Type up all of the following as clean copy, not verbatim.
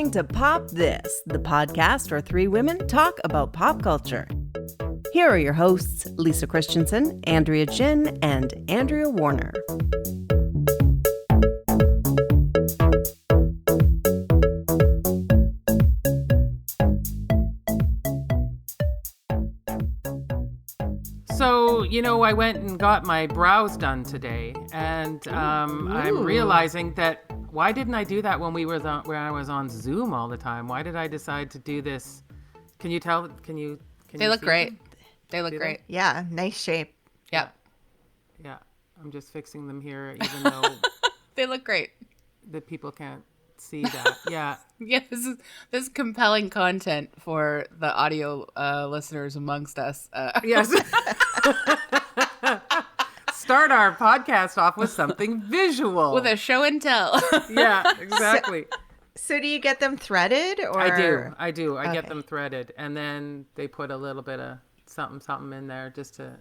listening to Pop This, the podcast where three women talk about pop culture. Here are your hosts, Lisa Christiansen, Andrea Gin, and Andrea Warner. So, I went and got my brows done today, and I'm realizing that why didn't I do that when I was on Zoom all the time? Why did I decide to do this? Can you tell? They look great. They look great. Yeah, nice shape. Yep. Yeah, I'm just fixing them here, even though they look great. The people can't see that. Yeah. Yeah, this is compelling content for the audio listeners amongst us. Yes. Start our podcast off with something visual. With a show and tell. Yeah, exactly. So do you get them threaded? Or I do. I Okay. get them threaded, and then they put a little bit of something in there just to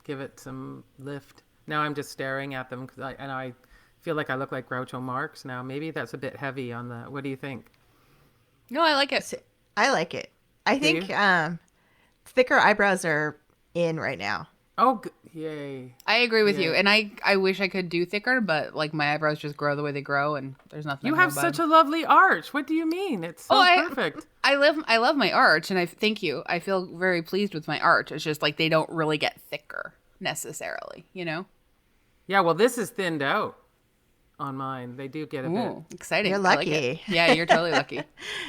give it some lift. Now I'm just staring at them and I feel like I look like Groucho Marx now. Maybe that's a bit heavy on the. What do you think? No, I like it. I like it. I think thicker eyebrows are in right now. Oh, yay. I agree with you. And I wish I could do thicker, but like my eyebrows just grow the way they grow and there's nothing. You have such a lovely arch. What do you mean? It's so perfect. I love my arch, and thank you. I feel very pleased with my arch. It's just like they don't really get thicker necessarily, Yeah, well, this is thinned out on mine. They do get a bit. Exciting. You're I like lucky. it. Yeah, you're totally lucky.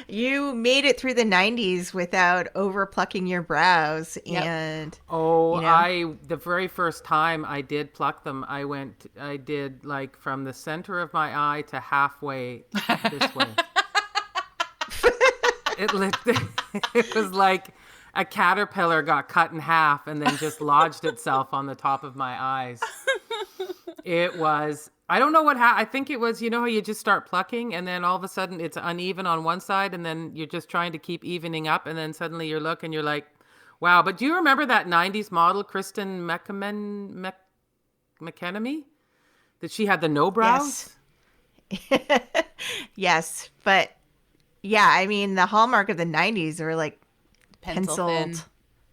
You made it through the 90s without over plucking your brows. Yep. And the very first time I did pluck them, I did like from the center of my eye to halfway this way. It was like a caterpillar got cut in half and then just lodged itself on the top of my eyes. It was, I don't know what happened. I think it was, how you just start plucking and then all of a sudden it's uneven on one side and then you're just trying to keep evening up and then suddenly you look and you're like, wow. But do you remember that 90s model, Kristen McEnemy? That she had the no brows? Yes. Yes. But yeah, I mean, the hallmark of the 90s are like penciled. Thin.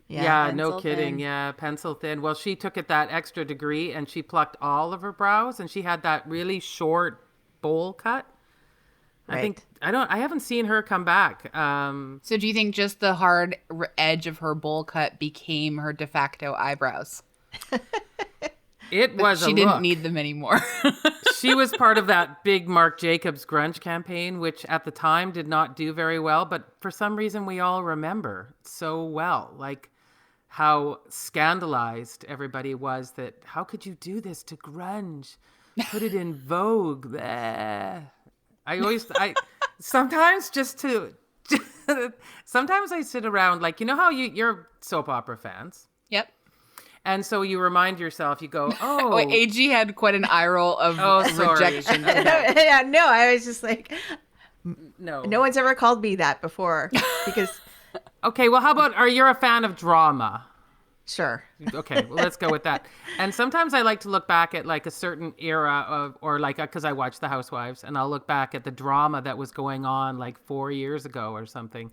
Yeah, no pencil kidding. thin. Yeah, pencil thin. Well, she took it that extra degree and she plucked all of her brows and she had that really short bowl cut. Right. I haven't seen her come back. So do you think just the hard edge of her bowl cut became her de facto eyebrows? It was She didn't need them anymore. She was part of that big Marc Jacobs grunge campaign, which at the time did not do very well, but for some reason we all remember so well, like how scandalized everybody was that how could you do this to grunge? Put it in Vogue. Bleh. Sometimes sometimes I sit around like, how you're soap opera fans. Yep. And so you remind yourself, you go, oh. Wait, AG had quite an eye roll of rejection. Yeah, no, I was just like, No one's ever called me that before because Okay, well, how about, you're a fan of drama? sure. Okay, well, let's go with that. And sometimes I like to look back at like a certain era because I watch the Housewives and I'll look back at the drama that was going on like 4 years ago or something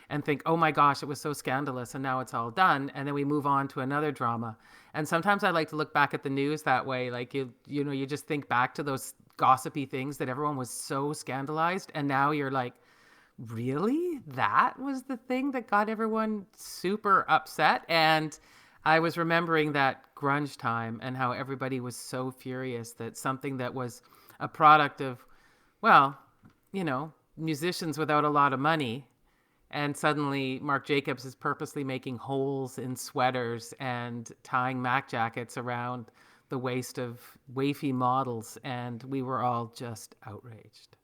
and think, oh my gosh, it was so scandalous and now it's all done. And then we move on to another drama. And sometimes I like to look back at the news that way. Like, you just think back to those gossipy things that everyone was so scandalized. And now you're like, really? That was the thing that got everyone super upset? And I was remembering that grunge time and how everybody was so furious that something that was a product of, musicians without a lot of money. And suddenly Marc Jacobs is purposely making holes in sweaters and tying Mac jackets around the waist of wafy models. And we were all just outraged.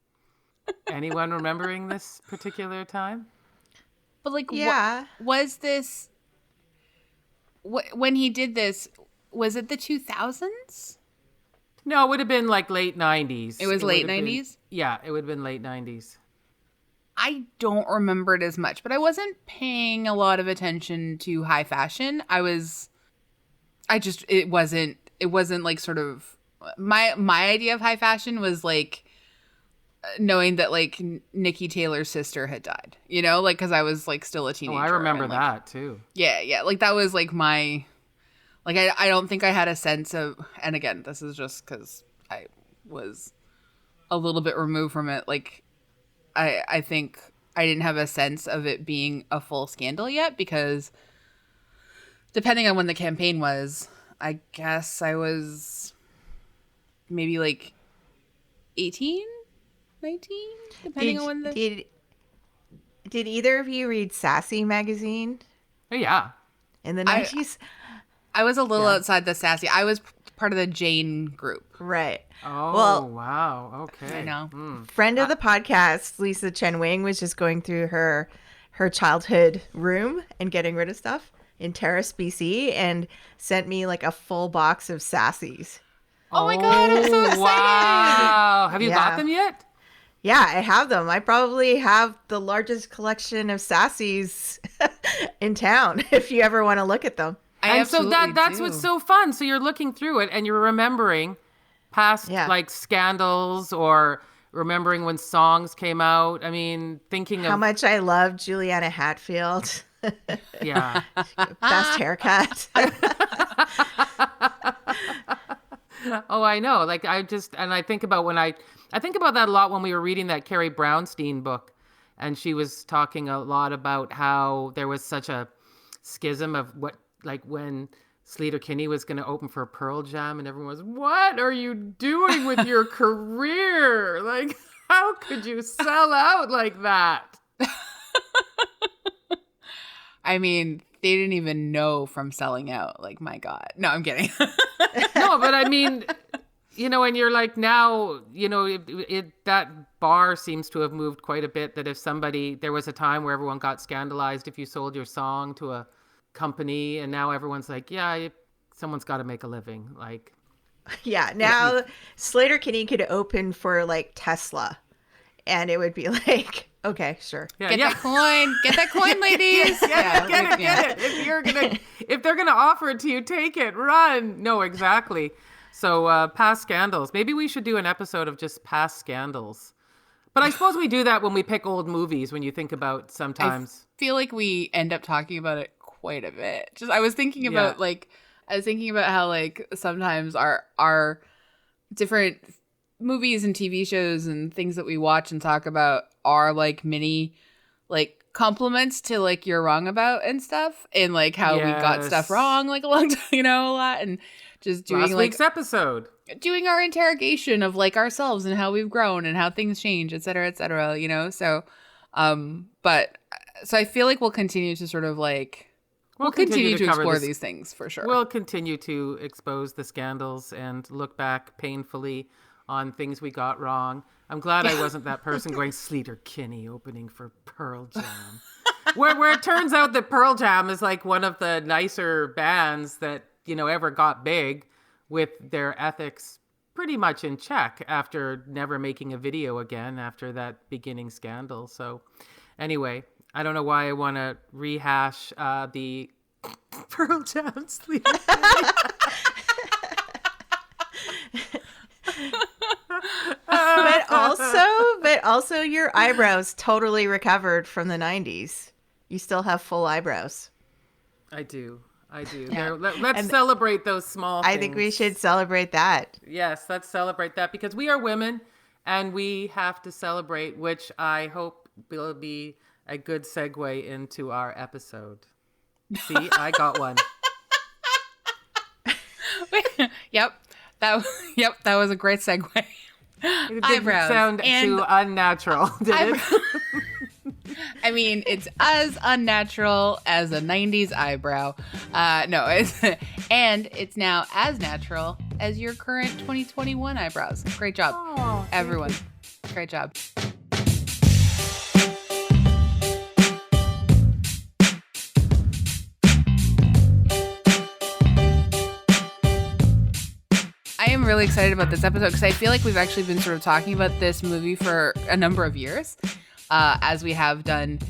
Anyone remembering this particular time? But like, Yeah. was this, when he did this, was it the 2000s? No, it would have been like late 90s. It was late would have 90s? Yeah, it would have been late 90s. I don't remember it as much, but I wasn't paying a lot of attention to high fashion. It wasn't like sort of, my idea of high fashion was like knowing that like Nikki Taylor's sister had died, you know, like because I was like still a teenager. I remember and, like, that too. Yeah, like that was like my, like I don't think I had a sense of, and again, this is just because I was a little bit removed from it. Like I think I didn't have a sense of it being a full scandal yet, because depending on when the campaign was, I guess I was maybe like 18, 19, depending on when the... Did either of you read Sassy magazine Oh, yeah. in the 90s? I was a little outside the Sassy. I was part of the Jane group. Right. Oh, Well, wow. Okay. I know. Friend of the podcast, Lisa Chen Wing, was just going through her childhood room and getting rid of stuff in Terrace, BC, and sent me like a full box of Sassies. Oh my God, I'm so excited. Wow. Have you got them yet? Yeah, I have them. I probably have the largest collection of Sassies in town if you ever want to look at them. And so that's what's so fun. So you're looking through it and you're remembering past like scandals, or remembering when songs came out. I mean, thinking how of much I love Juliana Hatfield. Yeah. Best haircut. Oh, I know. Like I think about I think about that a lot when we were reading that Carrie Brownstein book, and she was talking a lot about how there was such a schism of what, like when Sleater-Kinney was going to open for Pearl Jam, and everyone was, what are you doing with your career? Like, how could you sell out like that? I mean, they didn't even know from selling out. Like, my God. No, I'm kidding. No, but I mean, you know, and you're like, now, you know, that bar seems to have moved quite a bit, that if there was a time where everyone got scandalized if you sold your song to a company, and now everyone's like, someone's got to make a living. Like, yeah, now Sleater-Kinney could open for like Tesla, and it would be like, okay, sure. Yeah, Get that coin, ladies. Get it. If they're gonna offer it to you, take it, run. No, exactly. So past scandals. Maybe we should do an episode of just past scandals. But I suppose we do that when we pick old movies, when you think about sometimes. I feel like we end up talking about it quite a bit. I was thinking about how like sometimes our different movies and TV shows and things that we watch and talk about are like mini like compliments to like you're wrong about and stuff, and like how we got stuff wrong like a long time, you know, a lot, and just doing last week's episode, doing our interrogation of like ourselves and how we've grown and how things change, et cetera, you know. So but so I feel like we'll continue to sort of like we'll continue to explore these things for sure. We'll continue to expose the scandals and look back painfully on things we got wrong. I'm glad I wasn't that person going, Sleater-Kinney opening for Pearl Jam. where it turns out that Pearl Jam is like one of the nicer bands that, you know, ever got big, with their ethics pretty much in check after never making a video again after that beginning scandal. So anyway, I don't know why I want to rehash the Pearl Jam Sleater-Kinney. But also your eyebrows totally recovered from the 90s. You still have full eyebrows. I do. Yeah. Let's celebrate those small things. I think we should celebrate that. Yes, let's celebrate that, because we are women and we have to celebrate, which I hope will be a good segue into our episode. See, I got one. Yep, that was a great segue. It didn't Eyebrows sound too unnatural, did it? I mean, it's as unnatural as a 90s eyebrow. And it's now as natural as your current 2021 eyebrows. Great job, everyone. Great job. I am really excited about this episode because I feel like we've actually been sort of talking about this movie for a number of years, as we have done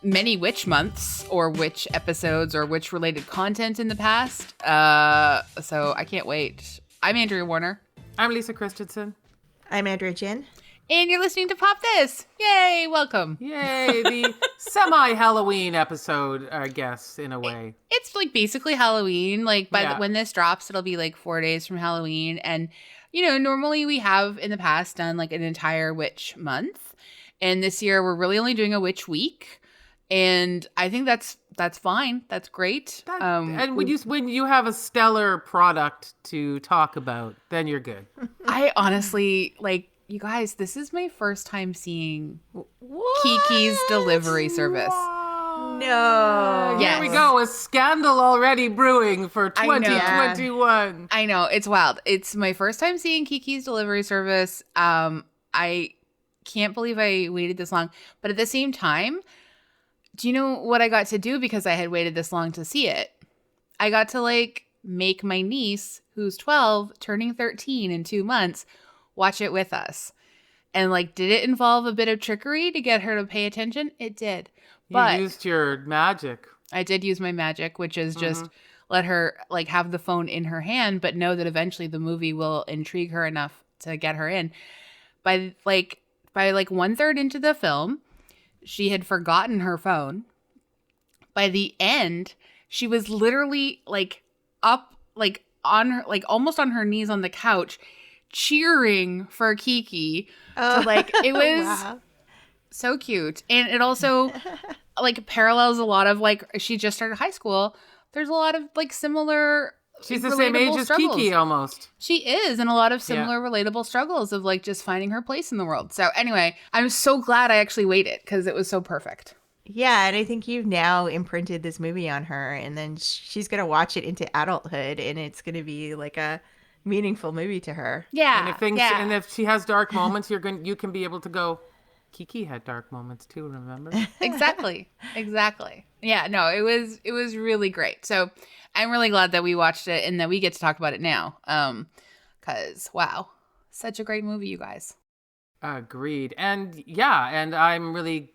many witch months or witch episodes or witch related content in the past. So I can't wait. I'm Andrea Warner. I'm Lisa Christiansen. I'm Andrea Gin. And you're listening to Pop This. Yay, welcome. Yay, the semi-Halloween episode, I guess, in a way. It's like basically Halloween. Like Yeah. when this drops, it'll be like 4 days from Halloween. And, you know, normally we have in the past done like an entire witch month. And this year we're really only doing a witch week. And I think that's fine. That's great. And when you have a stellar product to talk about, then you're good. I honestly, like, you guys, this is my first time seeing What? Kiki's delivery service. No. Yes. Here we go. A scandal already brewing for I know. 2021. I know, it's wild. It's my first time seeing Kiki's delivery service. I can't believe I waited this long. But at the same time, do you know what I got to do because I had waited this long to see it? I got to like make my niece, who's 12, turning 13 in 2 months, watch it with us. And like, did it involve a bit of trickery to get her to pay attention? It did. But You used your magic. I did use my magic, which is just let her like have the phone in her hand, but know that eventually the movie will intrigue her enough to get her in. By 1/3 into the film, she had forgotten her phone. By the end, she was literally like up, like on her, like almost on her knees on the couch, cheering for Kiki. So like it was Wow. so cute. And it also like parallels a lot of like, she just started high school. There's a lot of like similar She's the same age relatable as struggles. Kiki almost. She is, and a lot of similar relatable struggles of like just finding her place in the world. So anyway, I'm so glad I actually waited because it was so perfect. Yeah, and I think you've now imprinted this movie on her, and then she's going to watch it into adulthood, and it's going to be like a meaningful movie to her. Yeah. And if she has dark moments, you can be able to go, Kiki had dark moments too, remember? Exactly. Yeah, no, it was really great. So I'm really glad that we watched it and that we get to talk about it now. Because wow, such a great movie, you guys. Agreed. And yeah, and I'm really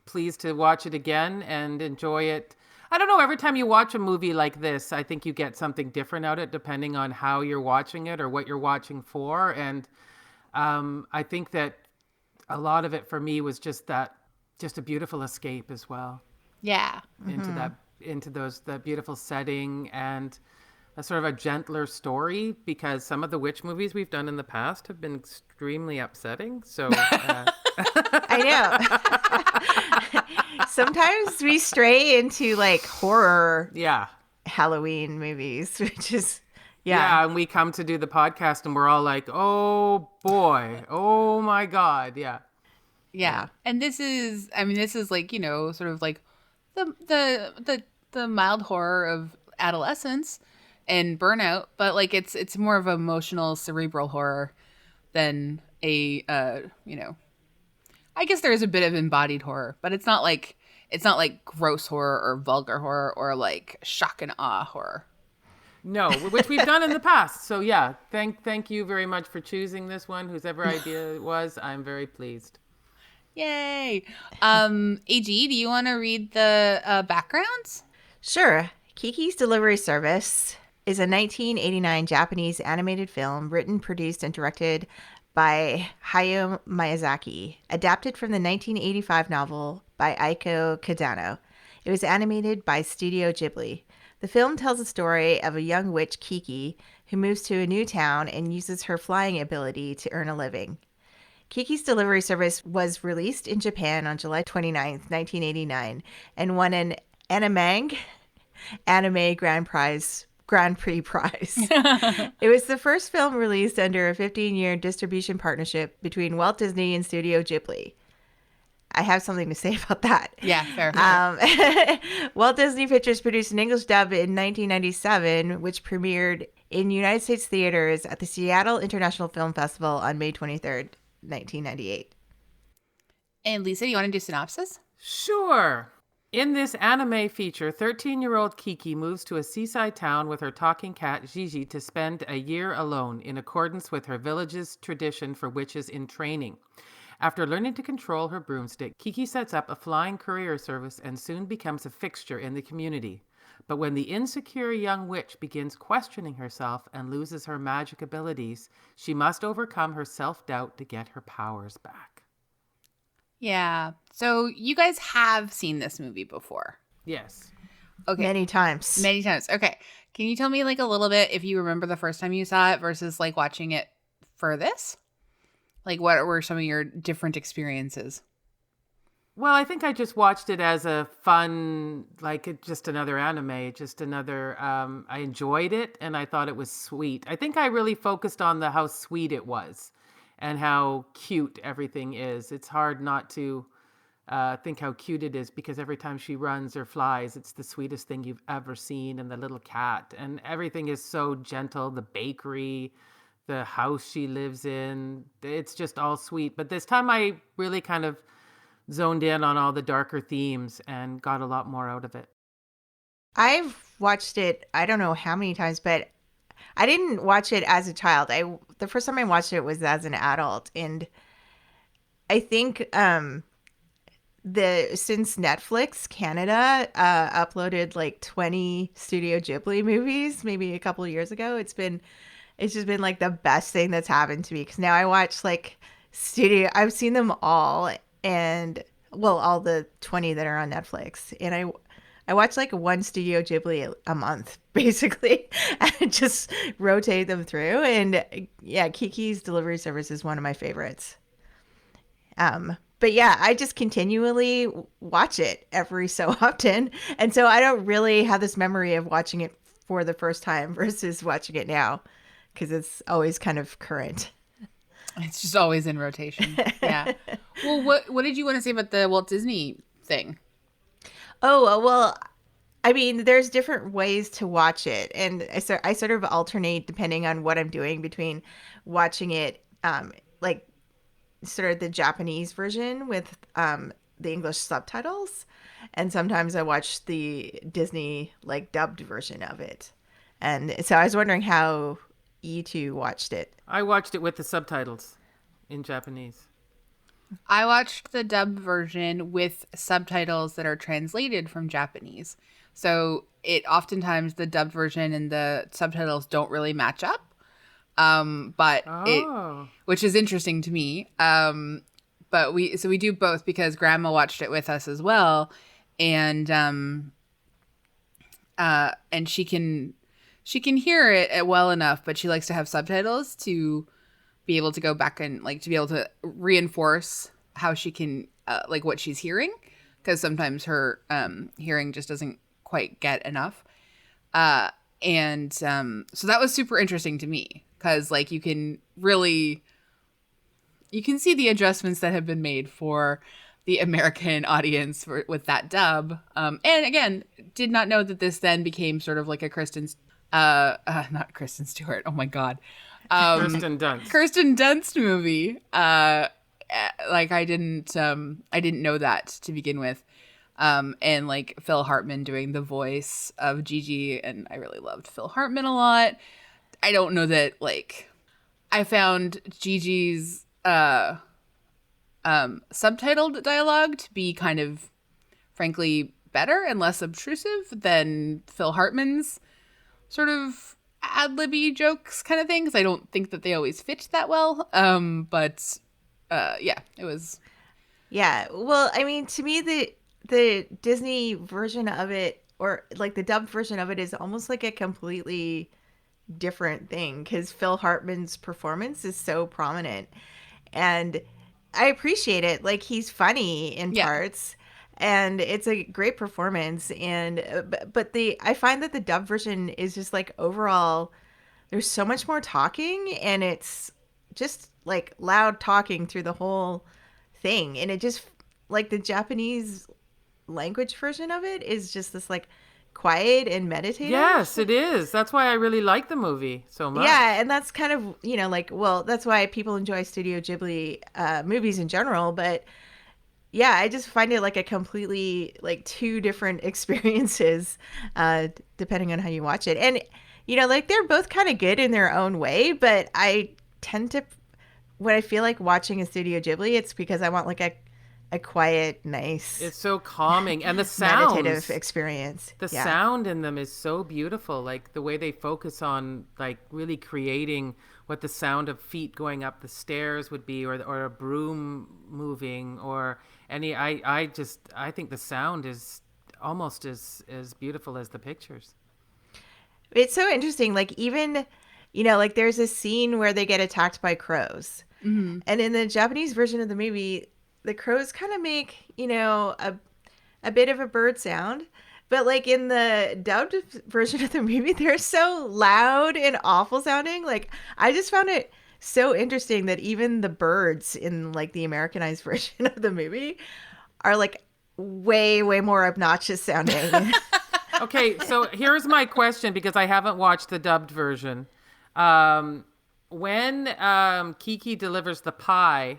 pleased to watch it again and enjoy it. I don't know, every time you watch a movie like this, I think you get something different out of it depending on how you're watching it or what you're watching for. And I think that a lot of it for me was just a beautiful escape as well. Yeah. Into that beautiful setting and a sort of a gentler story, because some of the witch movies we've done in the past have been extremely upsetting. So I know. Sometimes we stray into like horror Halloween movies, which is and we come to do the podcast and we're all like, oh boy, oh my God. Yeah. And this is like, you know, sort of like the mild horror of adolescence and burnout, but like it's more of emotional cerebral horror than a you know, I guess there is a bit of embodied horror, but it's not like gross horror or vulgar horror or like shock and awe horror. No, which we've done in the past. So yeah, thank you very much for choosing this one. Whosever idea it was, I'm very pleased. Yay. AG, do you want to read the backgrounds? Sure. Kiki's Delivery Service is a 1989 Japanese animated film written, produced, and directed by Hayao Miyazaki, adapted from the 1985 novel by Aiko Kadano. It was animated by Studio Ghibli. The film tells the story of a young witch, Kiki, who moves to a new town and uses her flying ability to earn a living. Kiki's Delivery Service was released in Japan on July 29th, 1989, and won an Anime Grand Prix prize. It was the first film released under a 15-year distribution partnership between Walt Disney and Studio Ghibli. I have something to say about that. Yeah, fair. Walt Disney Pictures produced an English dub in 1997, which premiered in United States theaters at the Seattle International Film Festival on May 23rd, 1998. And Lisa, you want to do synopsis? Sure. In this anime feature, 13-year-old Kiki moves to a seaside town with her talking cat Gigi to spend a year alone in accordance with her village's tradition for witches in training. After learning to control her broomstick, Kiki sets up a flying courier service and soon becomes a fixture in the community. But when the insecure young witch begins questioning herself and loses her magic abilities, she must overcome her self-doubt to get her powers back. Yeah. So you guys have seen this movie before. Yes. Okay. Many times. Many times. Okay. Can you tell me like a little bit if you remember the first time you saw it versus like watching it for this? Like what were some of your different experiences? Well, I think I just watched it as a fun, just another anime, just another, I enjoyed it and I thought it was sweet. I think I really focused on how sweet it was and how cute everything is. It's hard not to think how cute it is because every time she runs or flies, it's the sweetest thing you've ever seen. And the little cat and everything is so gentle. The bakery, the house she lives in, it's just all sweet. But this time I really kind of zoned in on all the darker themes and got a lot more out of it. I've watched it, I don't know how many times, but I didn't watch it as a child. The first time I watched it was as an adult. And I think since Netflix Canada uploaded like 20 Studio Ghibli movies, maybe a couple of years ago, it's just been like the best thing that's happened to me. Because now I watch like I've seen them all. And well, all the 20 that are on Netflix. And I watch like one Studio Ghibli a month, basically, and just rotate them through. And yeah, Kiki's delivery service is one of my favorites. But yeah, I just continually watch it every so often. And so I don't really have this memory of watching it for the first time versus watching it now because it's always kind of current. It's just always in rotation. Yeah. Well, what did you want to say about the Walt Disney thing? Oh, well, I mean, there's different ways to watch it. And I sort of alternate depending on what I'm doing between watching it, like sort of the Japanese version with the English subtitles. And sometimes I watch the Disney like dubbed version of it. And so I was wondering how you two watched it. I watched it with the subtitles in Japanese. I watched the dubbed version with subtitles that are translated from Japanese. So oftentimes the dubbed version and the subtitles don't really match up. Which is interesting to me. But we do both because Grandma watched it with us as well. And she can hear it well enough, but she likes to have subtitles to be able to go back and like to be able to reinforce how she can like what she's hearing, because sometimes her hearing just doesn't quite get enough. So that was super interesting to me because like you can see the adjustments that have been made for the American audience with that dub. And again, did not know that this then became sort of like a not Kristen Stewart. Oh my God. Kirsten Dunst movie. Like I didn't know that to begin with. And like Phil Hartman doing the voice of Gigi, and I really loved Phil Hartman a lot. I don't know that like I found Gigi's subtitled dialogue to be kind of frankly better and less obtrusive than Phil Hartman's sort of ad-libby jokes kind of thing, because I don't think that they always fit that well. But yeah, it was. Yeah, well, I mean, to me, the Disney version of it, or like the dubbed version of it, is almost like a completely different thing because Phil Hartman's performance is so prominent, and I appreciate it. Like he's funny in parts. And it's a great performance, and but I find that the dub version is just like overall, there's so much more talking, and it's just like loud talking through the whole thing, and it just like the Japanese language version of it is just this like quiet and meditative. Yes, it is. That's why I really like the movie so much. Yeah, and that's kind of like that's why people enjoy Studio Ghibli movies in general, but. Yeah, I just find it like a completely like two different experiences depending on how you watch it. And, like they're both kind of good in their own way, but I tend to, when I feel like watching a Studio Ghibli, it's because I want like a a quiet, nice, It's so calming, and the sounds, meditative experience. the sound in them is so beautiful. Like the way they focus on like really creating what the sound of feet going up the stairs would be, or a broom moving, or any. I think the sound is almost as beautiful as the pictures. It's so interesting. Like even, like there's a scene where they get attacked by crows. Mm-hmm. And in the Japanese version of the movie, the crows kind of make, a bit of a bird sound. But like in the dubbed version of the movie, they're so loud and awful sounding. Like I just found it so interesting that even the birds in like the Americanized version of the movie are like way, way more obnoxious sounding. Okay, so here's my question, because I haven't watched the dubbed version. When Kiki delivers the pie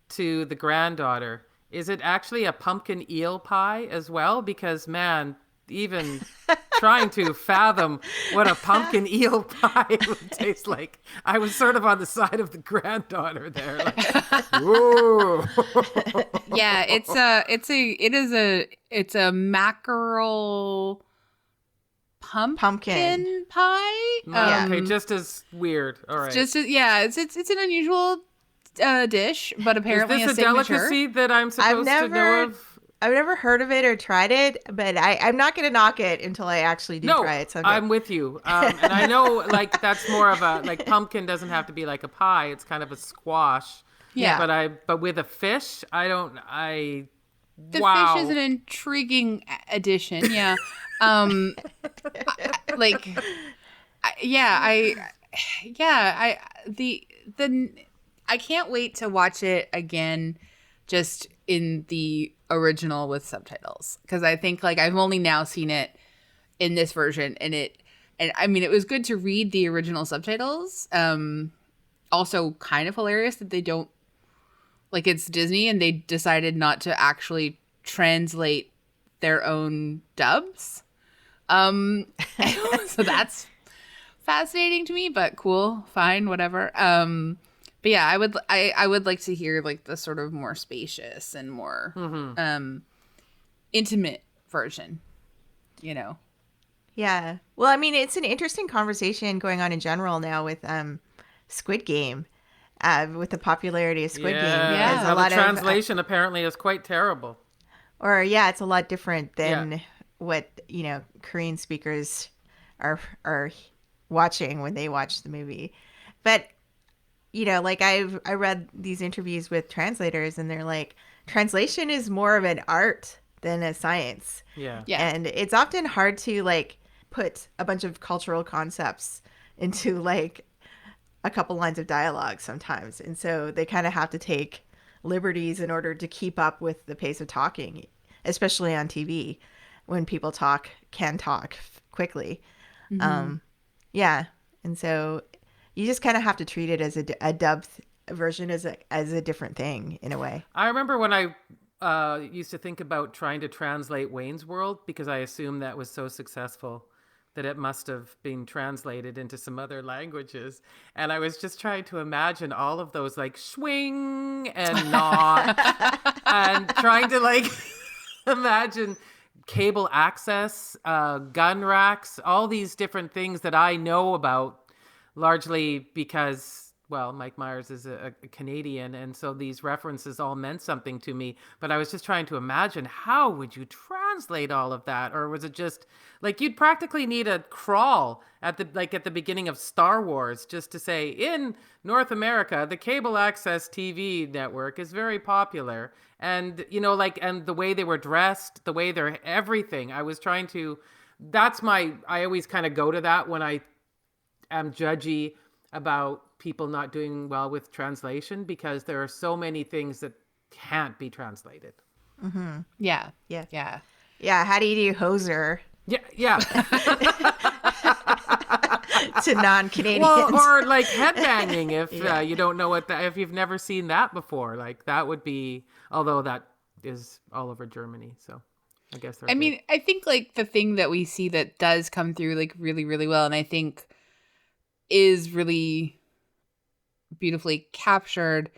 to the granddaughter, is it actually a pumpkin eel pie as well? Because, man, even trying to fathom what a pumpkin eel pie would taste like, I was sort of on the side of the granddaughter there. Like, whoa. Yeah, it's a mackerel pumpkin pie. Okay, just as weird. All right. It's an unusual dish, but apparently is this a a signature. delicacy that I'm supposed to know of? I've never heard of it or tried it, but I'm not going to knock it until I actually do try it someday. I'm with you. And I know like that's more of a, like pumpkin doesn't have to be like a pie. It's kind of a squash. Yeah. But with a fish, The wow. fish is an intriguing addition. Yeah. I can't wait to watch it again, just in the original with subtitles, because I think like I've only now seen it in this version, and I mean it was good to read the original subtitles. Also kind of hilarious that they don't, like, it's Disney and they decided not to actually translate their own dubs. So that's fascinating to me, but cool, fine, whatever. But yeah, I would like to hear like the sort of more spacious and more intimate version, Yeah. Well, I mean, it's an interesting conversation going on in general now with Squid Game, with the popularity of Squid Game. Yeah, Because how the translation apparently is quite terrible. It's a lot different than what, Korean speakers are watching when they watch the movie. But, like I read these interviews with translators, and they're like, translation is more of an art than a science. Yeah. And it's often hard to like put a bunch of cultural concepts into like a couple lines of dialogue sometimes. And so they kind of have to take liberties in order to keep up with the pace of talking, especially on TV when people can talk quickly. Mm-hmm. And so you just kind of have to treat it as a dubbed version as a different thing in a way. I remember when I used to think about trying to translate Wayne's World, because I assumed that was so successful that it must have been translated into some other languages. And I was just trying to imagine all of those like swing and not and trying to like imagine cable access, gun racks, all these different things that I know about, largely because, well, Mike Myers is a Canadian, and so these references all meant something to me. But I was just trying to imagine, how would you translate all of that? Or was it just like you'd practically need a crawl at the beginning of Star Wars just to say, in North America, the cable access TV network is very popular. And, and the way they were dressed, the way they're everything. I always kind of go to that when I am judgy about people not doing well with translation, because there are so many things that can't be translated. Mm-hmm. Yeah. How do you do hoser? Yeah. To non-Canadians. Well, or like headbanging if you don't know if you've never seen that before, like that would be, although that is all over Germany, so I guess they're good. I think like the thing that we see that does come through like really, really well, and I think is really beautifully captured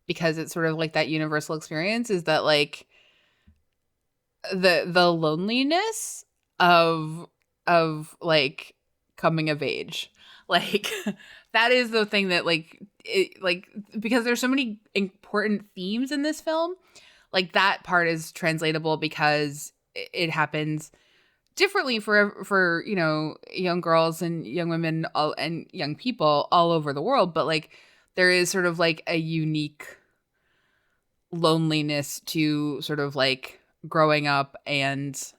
because it's sort of like that universal experience, is that like the loneliness of like coming of age. Like that is the thing that like it, like because there's so many important themes in this film, like that part is translatable because it happens differently for you know, young girls and young women all and young people all over the world, but like there is sort of like a unique loneliness to sort of like growing up and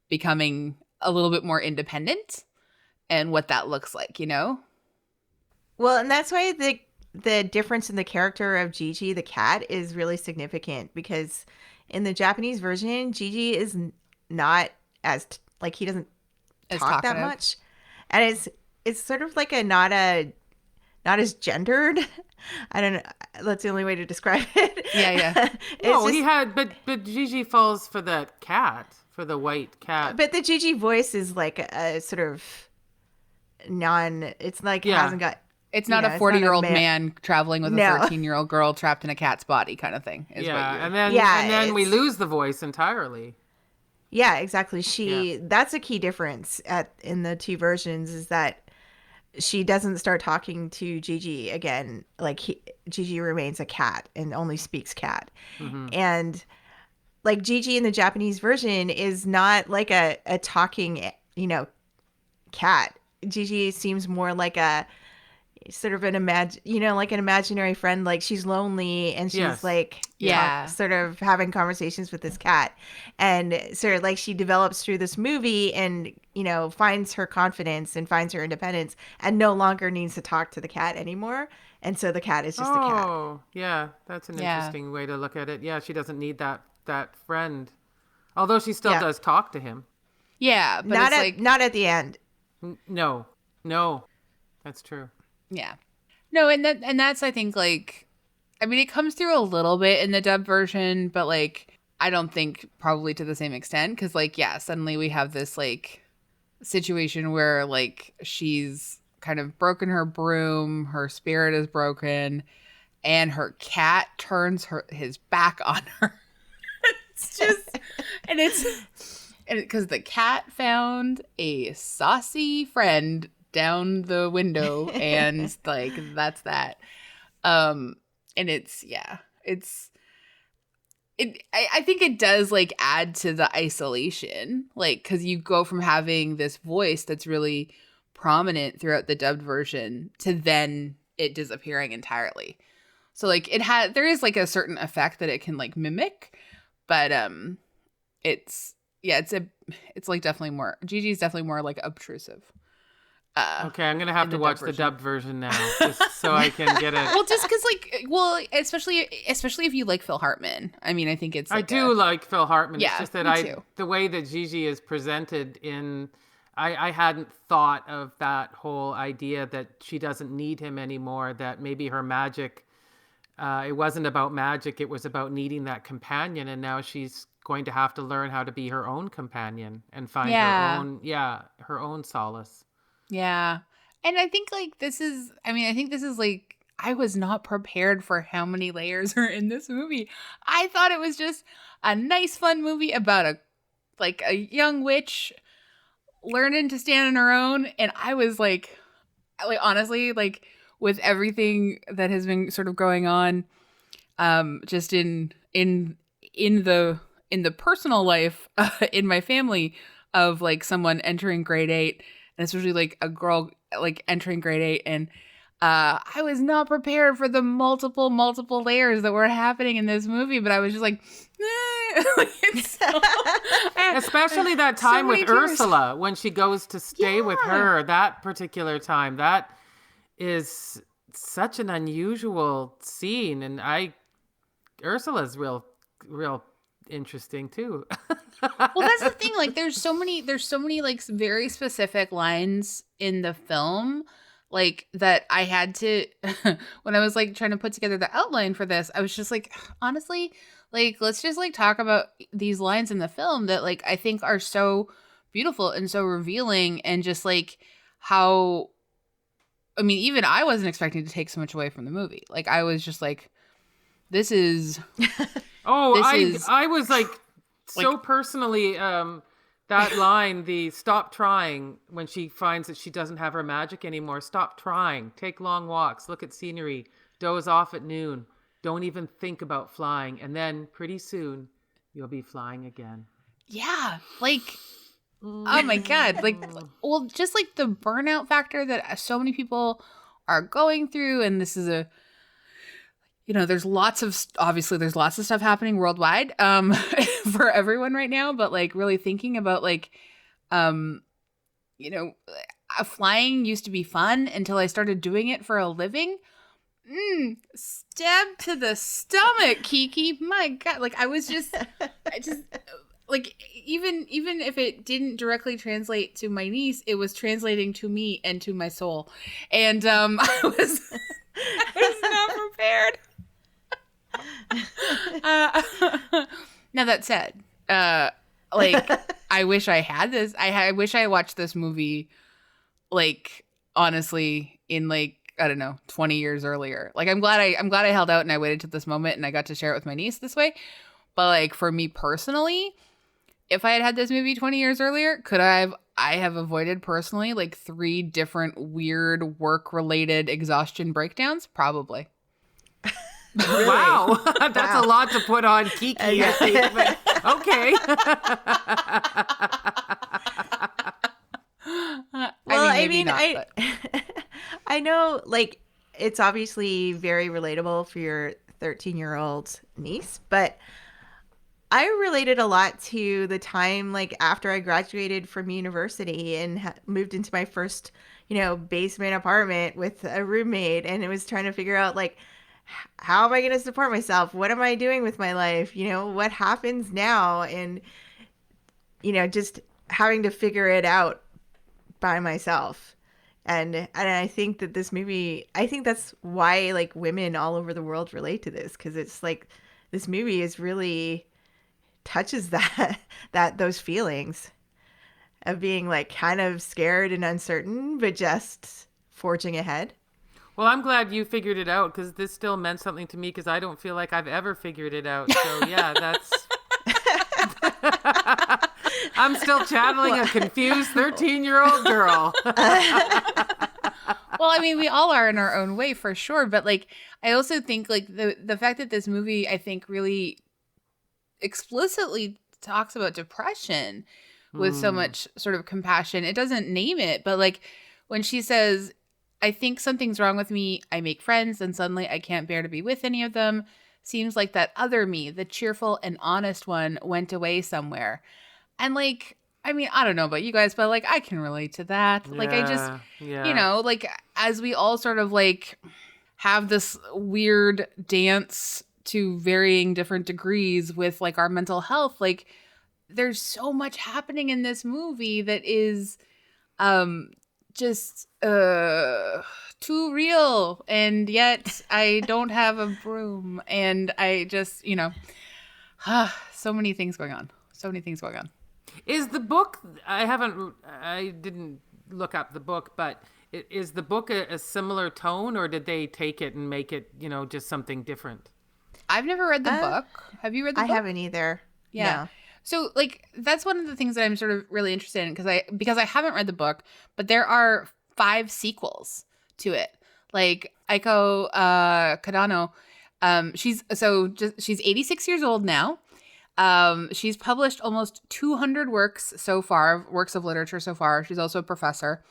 becoming a little bit more independent and what that looks like, you know? Well, and that's why the difference in the character of Gigi the cat is really significant, because in the Japanese version, Gigi is not as like he doesn't As talk that talkative. much, and it's sort of like not as gendered. I don't know. That's the only way to describe it. Yeah. It's No, just- he had, but Gigi falls for that cat, for the white cat. But the Gigi voice is like a sort of it's like Yeah. hasn't got. It's you not know, a it's not 40-year-old man- man traveling with No. a 13-year-old girl trapped in a cat's body kind of thing. Is what Yeah, you're... and then we it's- lose the voice entirely. Yeah, exactly. That's a key difference in the two versions, is that she doesn't start talking to Gigi again. Like Gigi remains a cat and only speaks cat. Mm-hmm. And like Gigi in the Japanese version is not like a talking, you know, cat. Gigi seems more like a sort of an like an imaginary friend. Like she's lonely and she's Yes. like Yeah. sort of having conversations with this cat, and sort of like she develops through this movie and, you know, finds her confidence and finds her independence and no longer needs to talk to the cat anymore. And so the cat is just a cat. Oh, yeah, that's an Yeah. interesting way to look at it. Yeah, she doesn't need that friend, although she still Yeah. does talk to him. Yeah, but Not it's at like... not at the end. No, that's true. Yeah. No, and that's I think like, I mean, it comes through a little bit in the dub version, but like I don't think probably to the same extent, because like, yeah, suddenly we have this like situation where like she's kind of broken her broom, her spirit is broken, and her cat turns his back on her. It's just and because the cat found a saucy friend down the window, and like that's that. And I think it does like add to the isolation, like because you go from having this voice that's really prominent throughout the dubbed version to then it disappearing entirely. So like there is like a certain effect that it can like mimic, but it's like definitely more, Gigi's definitely more like obtrusive. Okay, I'm gonna have in to the watch dubbed the version. dubbed version now, just so I can get it. Well, just because especially if you like Phil Hartman. I mean, I think it's I like do like Phil Hartman. Yeah, It's just that me too. the way that Gigi is presented I hadn't thought of that whole idea that she doesn't need him anymore, that maybe her magic, it wasn't about magic, it was about needing that companion, and now she's going to have to learn how to be her own companion and find her own solace. Yeah. And I think like this is like, I was not prepared for how many layers are in this movie. I thought it was just a nice, fun movie about a young witch learning to stand on her own. And I was like honestly, like with everything that has been sort of going on, just in the personal life, in my family, of like someone entering grade 8, and especially like a girl like entering grade 8, and I was not prepared for the multiple layers that were happening in this movie, but I was just like, it's Especially that time many with tears. Ursula, when she goes to stay with her, that particular time, that is such an unusual scene. And Ursula's real interesting too. Well, that's the thing. Like, there's so many like very specific lines in the film, like that I had to, when I was like trying to put together the outline for this, I was just like, honestly, like, let's just like talk about these lines in the film that like I think are so beautiful and so revealing, and just like how, I mean, even I wasn't expecting to take so much away from the movie. Like, I was just like, This is I was like so personally that line, the stop trying, when she finds that she doesn't have her magic anymore. Stop trying. Take long walks. Look at scenery. Doze off at noon. Don't even think about flying. And then pretty soon you'll be flying again. Yeah. Like, oh my God. Like, well, just like the burnout factor that so many people are going through. And this is there's lots of stuff happening worldwide for everyone right now, but like really thinking about like flying used to be fun until I started doing it for a living. Stab to the stomach, Kiki. My God, like I just like even if it didn't directly translate to my niece, it was translating to me and to my soul, and I was not prepared. Now that said, like I wish I had this. I wish I watched this movie, like honestly, in like I don't know, 20 years earlier. Like I'm glad I held out and I waited to this moment and I got to share it with my niece this way. But like for me personally, if I had had this movie 20 years earlier, I have avoided personally like 3 different weird work-related exhaustion breakdowns? Probably. Really? Wow. That's a lot to put on Kiki, I think, but okay. I know, like, it's obviously very relatable for your 13-year-old niece, but I related a lot to the time, like, after I graduated from university and moved into my first, basement apartment with a roommate, and it was trying to figure out, like, how am I going to support myself? What am I doing with my life? What happens now? And, just having to figure it out by myself. And I think that this movie, I think that's why like women all over the world relate to this, because it's like this movie is really touches those feelings of being like kind of scared and uncertain, but just forging ahead. Well, I'm glad you figured it out, because this still meant something to me, because I don't feel like I've ever figured it out. So yeah, that's I'm still channeling a confused 13-year-old girl. Well, I mean, we all are in our own way for sure. But like, I also think like the fact that this movie, I think, really explicitly talks about depression with so much sort of compassion. It doesn't name it, but like when she says, I think something's wrong with me. I make friends and suddenly I can't bear to be with any of them. Seems like that other me, the cheerful and honest one, went away somewhere. And like, I mean, I don't know about you guys, but like I can relate to that. Yeah, like I just, like as we all sort of like have this weird dance to varying different degrees with like our mental health, like there's so much happening in this movie that is just too real, and yet I don't have a broom, and I just so many things going on. Is the book, I didn't look up the book, but is the book a similar tone, or did they take it and make it just something different? I've never read the book. Have you read the book? I haven't either. Yeah. No. So like that's one of the things that I'm sort of really interested in, because I haven't read the book, but there are 5 sequels to it. Like Aiko Kadano, she's 86 years old now. She's published almost 200 works so far, works of literature so far. She's also a professor,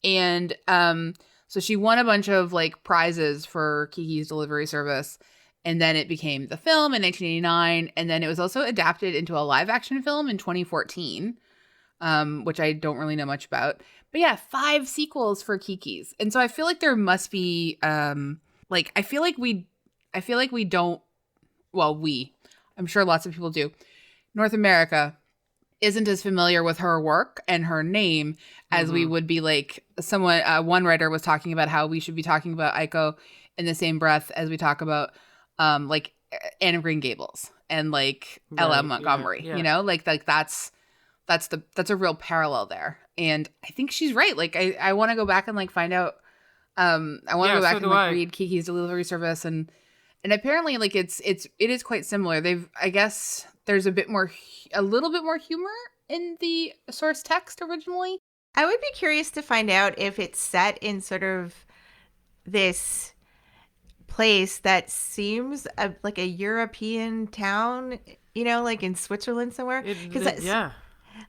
and so she won a bunch of like prizes for Kiki's Delivery Service. And then it became the film in 1989. And then it was also adapted into a live action film in 2014, which I don't really know much about. But yeah, 5 sequels for Kiki's. And so I feel like there must be I'm sure lots of people do. North America isn't as familiar with her work and her name as we would be like one writer was talking about how we should be talking about Aiko in the same breath as we talk about like Anne of Green Gables and like L.M. Montgomery, like that's a real parallel there. And I think she's right. Like I want to go back and like find out. I want to go back and like read Kiki's Delivery Service and And apparently, like, it is quite similar. I guess there's a little bit more humor in the source text originally. I would be curious to find out if it's set in sort of this place that seems like a European town, like in Switzerland somewhere. Because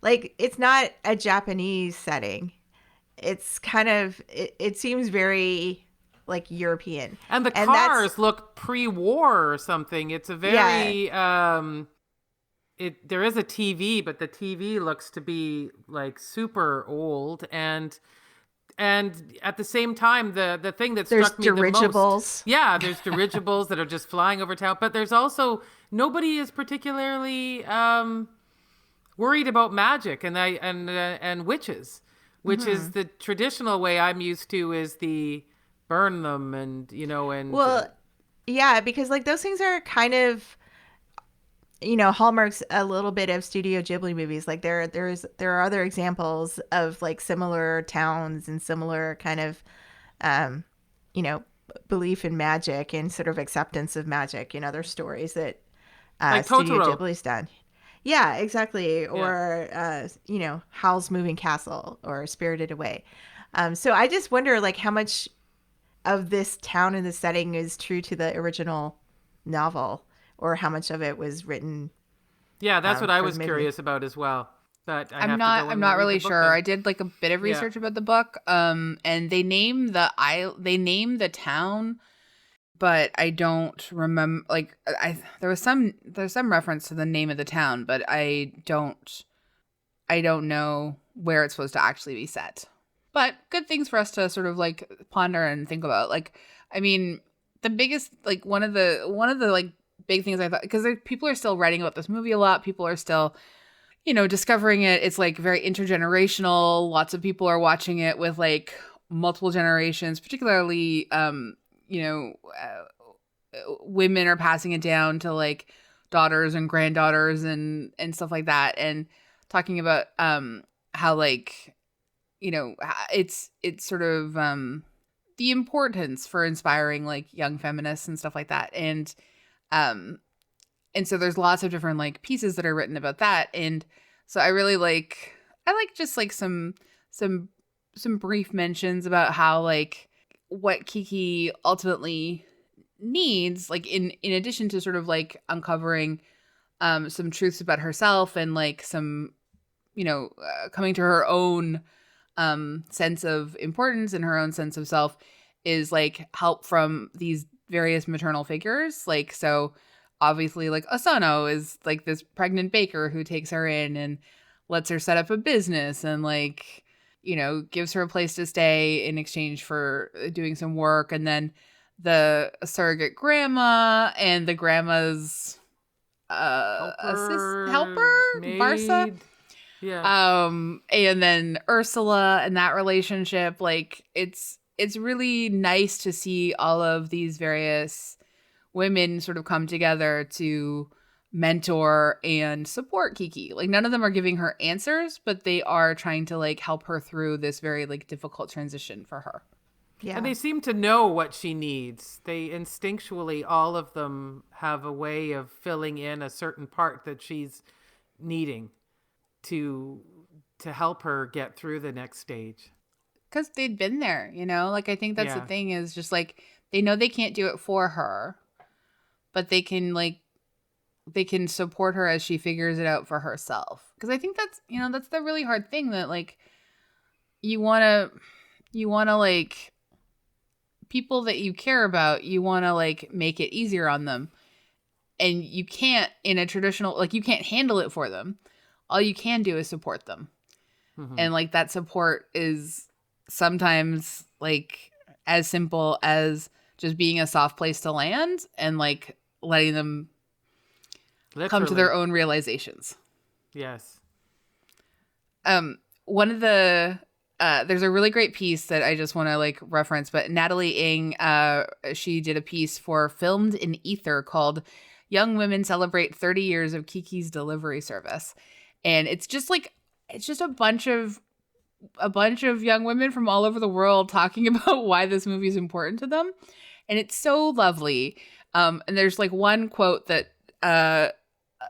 like, it's not a Japanese setting. It's kind of, it seems very like European. And the cars look pre-war or something. It's a very, there is a TV, but the TV looks to be like super old. And at the same time, the thing that struck me the most. There's dirigibles. Yeah, there's dirigibles that are just flying over town. But there's also, nobody is particularly worried about magic and witches, which is the traditional way I'm used to, is the burn them and. Well, yeah, because like those things are kind of, hallmarks a little bit of Studio Ghibli movies. Like there are other examples of like similar towns and similar kind of, belief in magic and sort of acceptance of magic in other stories that like Studio Totoro. Ghibli's done. Yeah, exactly. Or, Howl's Moving Castle or Spirited Away. So I just wonder, like, how much of this town and the setting is true to the original novel, or how much of it was written. Yeah, that's what I was curious about as well. But I'm not really sure. I did like a bit of research about the book, and they name the town, but I don't remember. Like, there's some reference to the name of the town, but I don't know where it's supposed to actually be set. But good things for us to sort of like ponder and think about. Like, I mean, the biggest, like, one of the like big things I thought, because people are still writing about this movie a lot. People are still, discovering it. It's like very intergenerational. Lots of people are watching it with like multiple generations, particularly, women are passing it down to like daughters and granddaughters and stuff like that. And talking about, how like, it's sort of, the importance for inspiring like young feminists and stuff like that. And so there's lots of different like pieces that are written about that. And so I like just like some brief mentions about how like what Kiki ultimately needs, like in addition to sort of like uncovering some truths about herself and like some, coming to her own sense of importance and her own sense of self, is like help from these various maternal figures. Like, so obviously like Asano is like this pregnant baker who takes her in and lets her set up a business and like, gives her a place to stay in exchange for doing some work. And then the surrogate grandma and the grandma's helper maid. Barca. Yeah. And then Ursula and that relationship, like it's really nice to see all of these various women sort of come together to mentor and support Kiki. Like none of them are giving her answers, but they are trying to like help her through this very like difficult transition for her. Yeah. And they seem to know what she needs. They instinctually, all of them have a way of filling in a certain part that she's needing to help her get through the next stage. Because they'd been there, like I think that's the thing, is just like they know they can't do it for her, but they can support her as she figures it out for herself. Because I think that's that's the really hard thing, that like you want to like people that you care about, you want to like make it easier on them, and you can't in a traditional, like you can't handle it for them. All you can do is support them. Mm-hmm. And like that support is sometimes like as simple as just being a soft place to land and like letting them come to their own realizations. Yes. One of the there's a really great piece that I just want to like reference, but Natalie Ng, she did a piece for Filmed in Ether called "Young Women Celebrate 30 Years of Kiki's Delivery Service." And it's just a bunch of young women from all over the world talking about why this movie is important to them. And it's so lovely. And there's like one quote that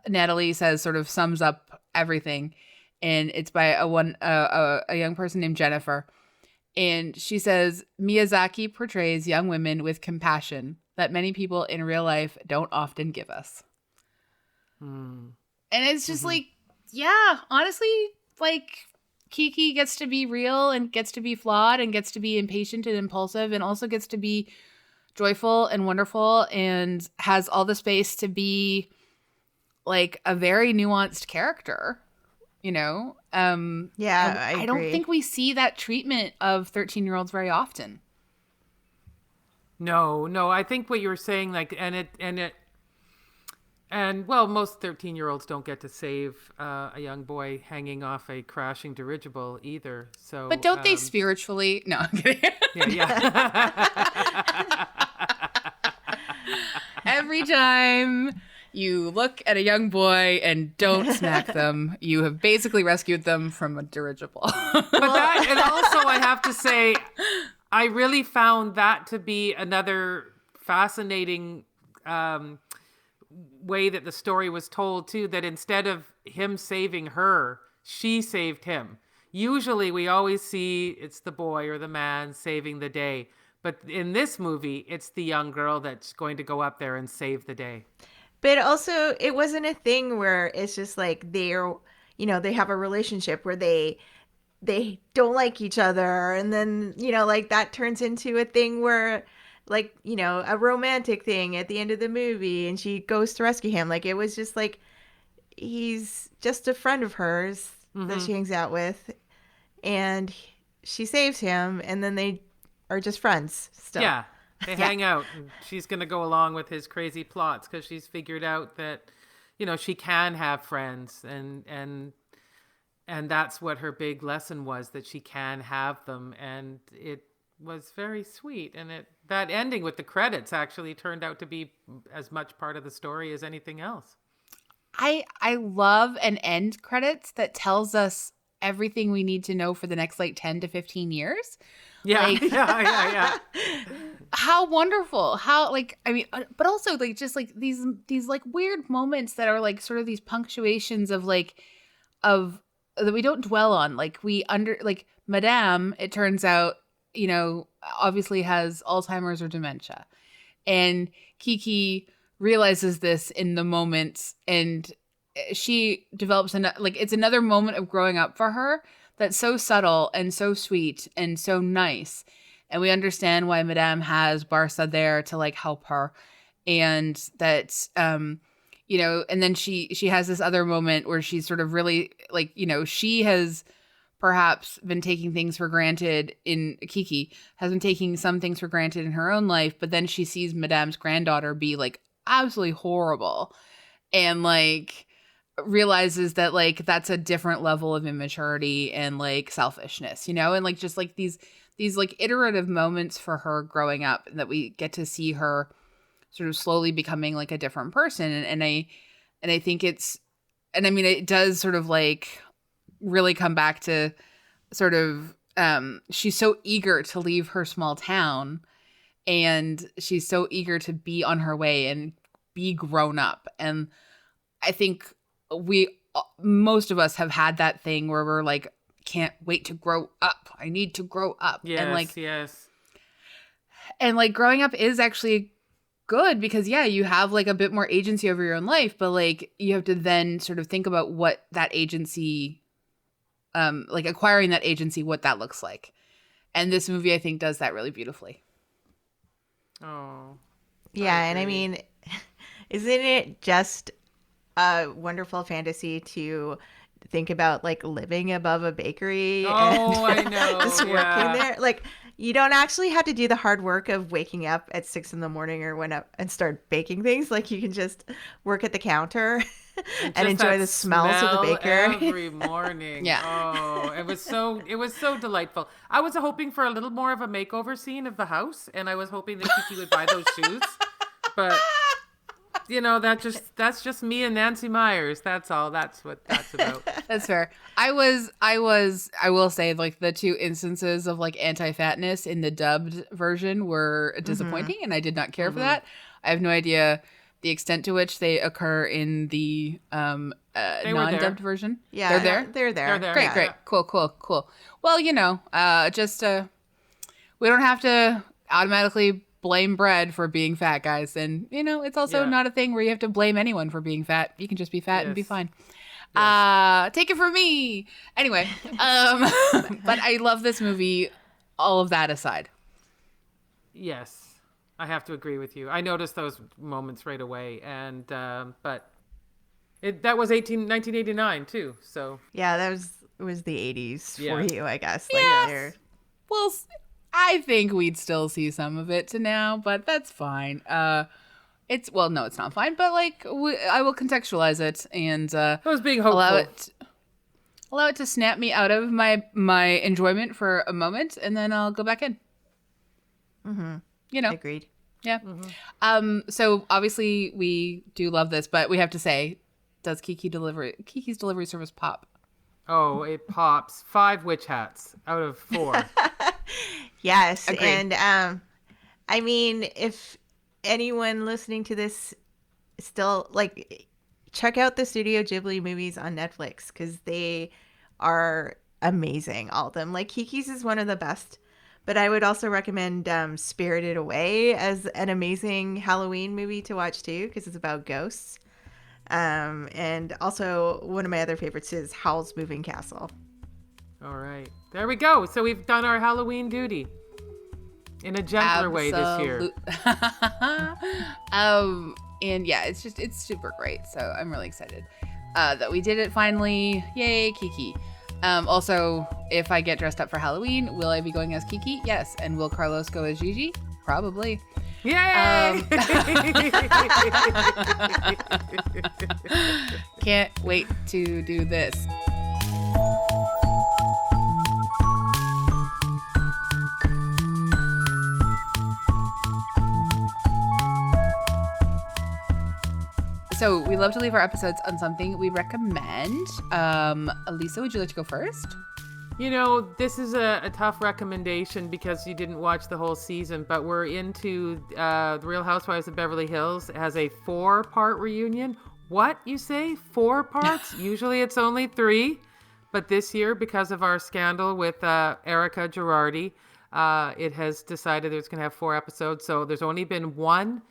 Natalie says sort of sums up everything, and it's by a young person named Jennifer. And she says, Miyazaki portrays young women with compassion that many people in real life don't often give us. And it's just like, yeah, honestly, like Kiki gets to be real and gets to be flawed and gets to be impatient and impulsive and also gets to be joyful and wonderful and has all the space to be like a very nuanced character, you know? Yeah, I don't agree. think we see that treatment of 13-year-olds very often. No, I think what you were saying, like, and well, most 13-year-olds don't get to save a young boy hanging off a crashing dirigible either. So, But don't they spiritually? No, I'm kidding. Yeah. Every time you look at a young boy and don't smack them, you have basically rescued them from a dirigible. But that, and also I have to say, I really found that to be another fascinating way that the story was told too, that instead of him saving her, she saved him. Usually we always see it's the boy or the man saving the day. But in this movie, it's the young girl that's going to go up there and save the day. But also, it wasn't a thing where it's just like they're, you know, they have a relationship where they don't like each other. And then, you know, like that turns into a thing where, like, you know, a romantic thing at the end of the movie and she goes to rescue him. Like, it was just like, he's just a friend of hers that she hangs out with. And she saves him. And then they are just friends still. Yeah. They hang out, and she's going to go along with his crazy plots because she's figured out that, you know, she can have friends, and that's what her big lesson was, that she can have them, and it was very sweet. And that ending with the credits actually turned out to be as much part of the story as anything else. I love an end credits that tells us everything we need to know for the next like 10 to 15 years. Yeah, Like, yeah. how wonderful. How, like, I mean, but also like just like these like weird moments that are like sort of these punctuations of like that we don't dwell on. Like like Madame, it turns out, you know, obviously has Alzheimer's or dementia. And Kiki realizes this in the moment, and she develops it's another moment of growing up for her that's so subtle and so sweet and so nice. And we understand why Madame has Barca there to like help her. And that, you know, and then she has this other moment where she's sort of really like, you know, she has perhaps been taking things for granted Kiki has been taking some things for granted in her own life. But then she sees Madame's granddaughter be like absolutely horrible and like realizes that like that's a different level of immaturity and like selfishness, you know, and like just like these like iterative moments for her growing up, that we get to see her sort of slowly becoming like a different person. And I think it does sort of like really come back to sort of she's so eager to leave her small town, and she's so eager to be on her way and be grown up. And I think most of us have had that thing where we're like, can't wait to grow up. I need to grow up. Yes, yes. And like growing up is actually good because you have like a bit more agency over your own life, but like you have to then sort of think about what that agency, like acquiring that agency, what that looks like. And this movie, I think, does that really beautifully. Oh. Yeah, and I mean, isn't it just a wonderful fantasy to think about like living above a bakery I know. just working there? Like, you don't actually have to do the hard work of waking up at 6 a.m. or when up and start baking things. Like, you can just work at the counter and enjoy the smells of the baker every morning. Yeah. Oh, it was so delightful. I was hoping for a little more of a makeover scene of the house, and I was hoping that Kiki would buy those shoes, but that's just me and Nancy Myers. That's all. That's what that's about. That's fair. I will say, like, the two instances of like anti-fatness in the dubbed version were disappointing, and I did not care for that. I have no idea the extent to which they occur in the non-dubbed version. Yeah, they're there. They're there. They're there. Great, Yeah. great, cool. Well, just we don't have to automatically blame bread for being fat, guys, and it's also not a thing where you have to blame anyone for being fat. You can just be fat and be fine. Take it from me. Anyway, but I love this movie. All of that aside. Yes. I have to agree with you. I noticed those moments right away, and but that was 1989 too. So Yeah, that was the 80s for you, I guess. Yeah. Well, I think we'd still see some of it to now, but that's fine. No, it's not fine, but like I will contextualize it and I was being hopeful. Allow it to snap me out of my enjoyment for a moment, and then I'll go back in. Agreed. Yeah. So obviously we do love this, but we have to say, does Kiki's delivery service pop? Oh, it pops. 5 witch hats out of 4. Yes. Agreed. And I mean, if anyone listening to this still check out the Studio Ghibli movies on Netflix, because they are amazing, all of them. Like, Kiki's is one of the best. But I would also recommend Spirited Away as an amazing Halloween movie to watch too, because it's about ghosts. And also one of my other favorites is Howl's Moving Castle. All right. There we go. So we've done our Halloween duty in a gentler way this year. And yeah, it's super great. So I'm really excited that we did it finally. Yay, Kiki. Also, if I get dressed up for Halloween, will I be going as Kiki? Yes. And will Carlos go as Gigi? Probably. Yay! Can't wait to do this. So we love to leave our episodes on something we recommend. Elisa, would you like to go first? This is a tough recommendation because you didn't watch the whole season, but we're into The Real Housewives of Beverly Hills. It has a 4-part reunion. What, you say? 4 parts? Usually it's only 3. But this year, because of our scandal with Erica Girardi, it has decided it's going to have 4 episodes. So there's only been 1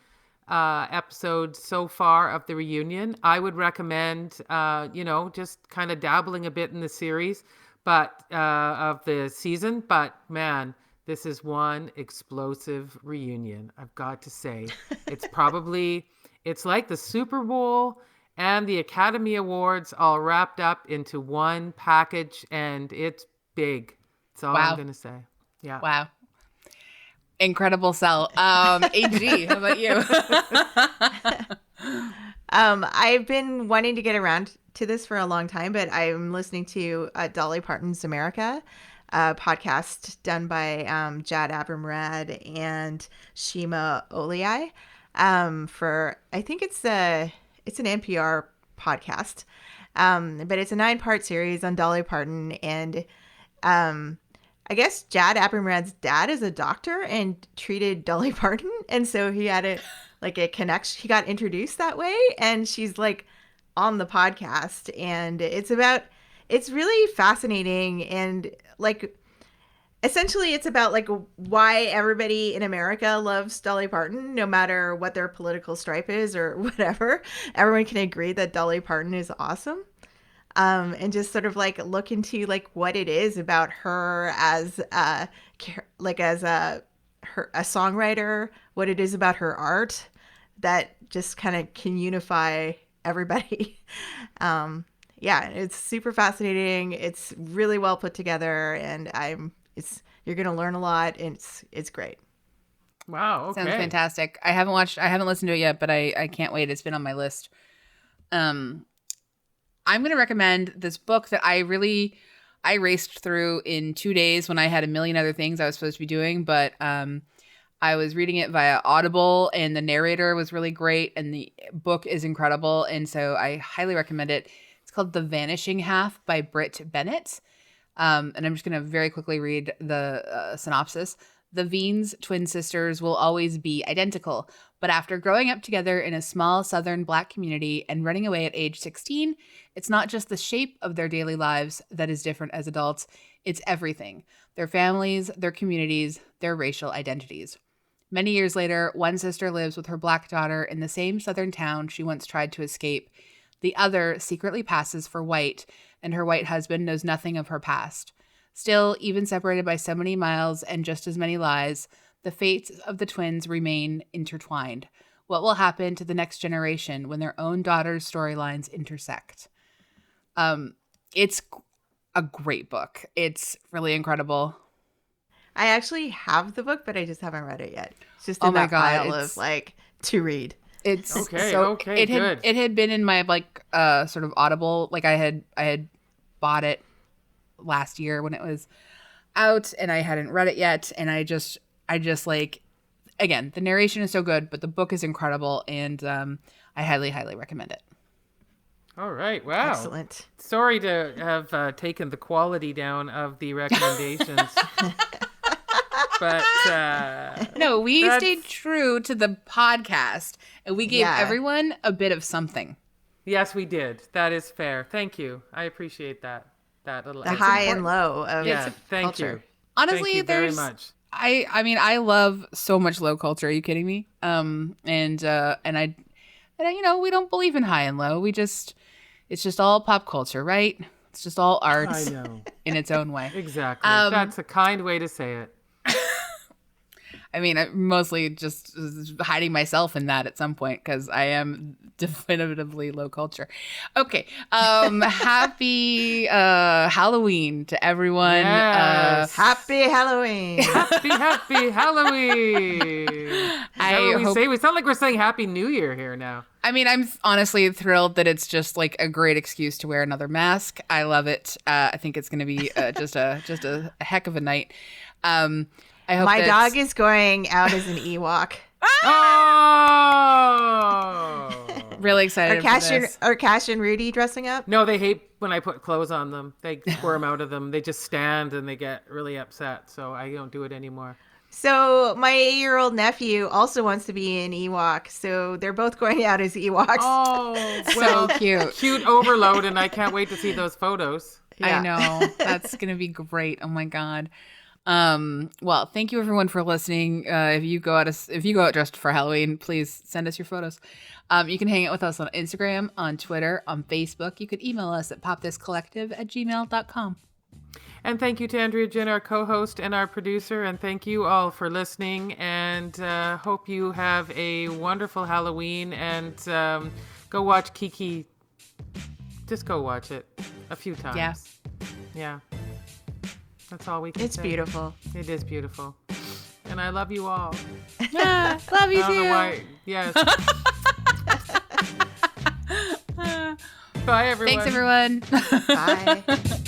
episode so far of the reunion. I would recommend, just kind of dabbling a bit in the series, but of the season. But man, this is one explosive reunion. I've got to say, it's like the Super Bowl and the Academy Awards all wrapped up into one package, and it's big. That's all I'm going to say. Yeah. Wow. Incredible sell. AG, how about you? I've been wanting to get around to this for a long time, but I'm listening to Dolly Parton's America, a podcast done by Jad Abumrad and Shima Oliai. I think it's an NPR podcast, but it's a 9-part series on Dolly Parton, and I guess Jad Abumrad's dad is a doctor and treated Dolly Parton, and so he had a connection. He got introduced that way, and she's like on the podcast, and it's really fascinating, and like essentially it's about like why everybody in America loves Dolly Parton, no matter what their political stripe is or whatever. Everyone can agree that Dolly Parton is awesome. And just sort of like look into like what it is about her as a songwriter, what it is about her art that just kind of can unify everybody. It's super fascinating. It's really well put together, and you're gonna learn a lot, and it's great. Wow. Okay. Sounds fantastic. I haven't listened to it yet, but I can't wait. It's been on my list. I'm going to recommend this book that I raced through in 2 days when I had a million other things I was supposed to be doing. But I was reading it via Audible, and the narrator was really great, and the book is incredible, and so I highly recommend it. It's called The Vanishing Half by Britt Bennett. And I'm just going to very quickly read the synopsis. The Veens twin sisters will always be identical, but after growing up together in a small southern Black community and running away at age 16, it's not just the shape of their daily lives that is different as adults, it's everything. Their families, their communities, their racial identities. Many years later, one sister lives with her Black daughter in the same southern town she once tried to escape. The other secretly passes for white, and her white husband knows nothing of her past. Still, even separated by so many miles and just as many lies, the fates of the twins remain intertwined. What will happen to the next generation when their own daughters' storylines intersect? It's a great book. It's really incredible. I actually have the book, but I just haven't read it yet. It's just in that pile of like to read. It's okay. Good. It had been in my like sort of Audible. Like I had bought it last year when it was out, and I hadn't read it yet. And I just like, again, the narration is so good, but the book is incredible, and I highly recommend it. All right. Wow. Excellent. Sorry to have taken the quality down of the recommendations. But no, we stayed true to the podcast, and we gave everyone a bit of something. Yes, we did. That is fair. Thank you. I appreciate that. That little the high and low of thank culture. you. Honestly, thank you very much. I mean, I love so much low culture. Are you kidding me? And you know, we don't believe in high and low. It's just all pop culture, right? It's just all art I know. in its own way. Exactly. That's a kind way to say it. I mean, I'm mostly just hiding myself in that at some point because I am definitively low culture. Okay. Happy Halloween to everyone. Yes. Happy Halloween. Happy Halloween. We sound like we're saying Happy New Year here now. I mean, I'm honestly thrilled that it's just like a great excuse to wear another mask. I love it. I think it's going to be just a heck of a night. I hope my dog is going out as an Ewok. Oh! Really excited for this. Are Cash and Rudy dressing up? No, they hate when I put clothes on them. They squirm out of them. They just stand and they get really upset. So I don't do it anymore. So my 8-year-old nephew also wants to be an Ewok. So they're both going out as Ewoks. Oh, well, so cute. Cute overload. And I can't wait to see those photos. Yeah. I know. That's going to be great. Oh my God. Well, thank you everyone for listening. If you go out dressed for Halloween, please send us your photos. You can hang out with us on Instagram, on Twitter, on Facebook. You can email us at popthiscollective@gmail.com. And thank you to Andrea Gin, our co-host and our producer. And thank you all for listening. And hope you have a wonderful Halloween. And go watch Kiki. Just go watch it a few times. Yeah. That's all we can say. It's beautiful. It is beautiful. And I love you all. Yeah, love you too. I don't know why. Yes. Bye, everyone. Thanks, everyone. Bye.